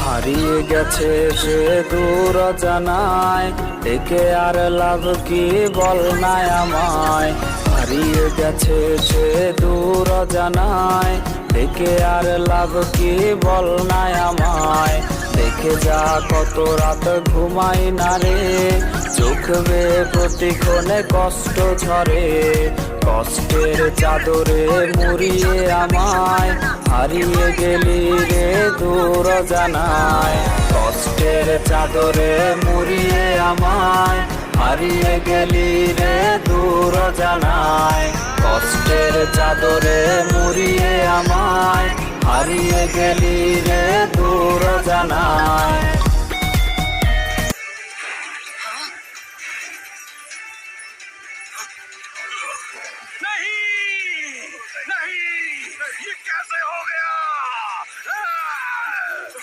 হারিয়ে গেছে সে দূর জানায়, একে আর লাভ কি বল নাই আমায়। হারিয়ে গেছে সে দূর জানায়, একে আর লাভ কি বল নাই আমায়। দেখে যা কত রাত ঘুমাই না রে, চোখ বেয়ে প্রতিক্ষণে কষ্ট ঝরে। কষ্টের চাদরে মুড়িয়ে আমায় হারিয়ে গেলি রে দূর জানায়। কষ্টের চাদরে মুড়িয়ে আমায় হারিয়ে গেলি রে দূর জানায়। কষ্টের চাদরে মুড়িয়ে আমায় হারিয়ে গেলি রে দূর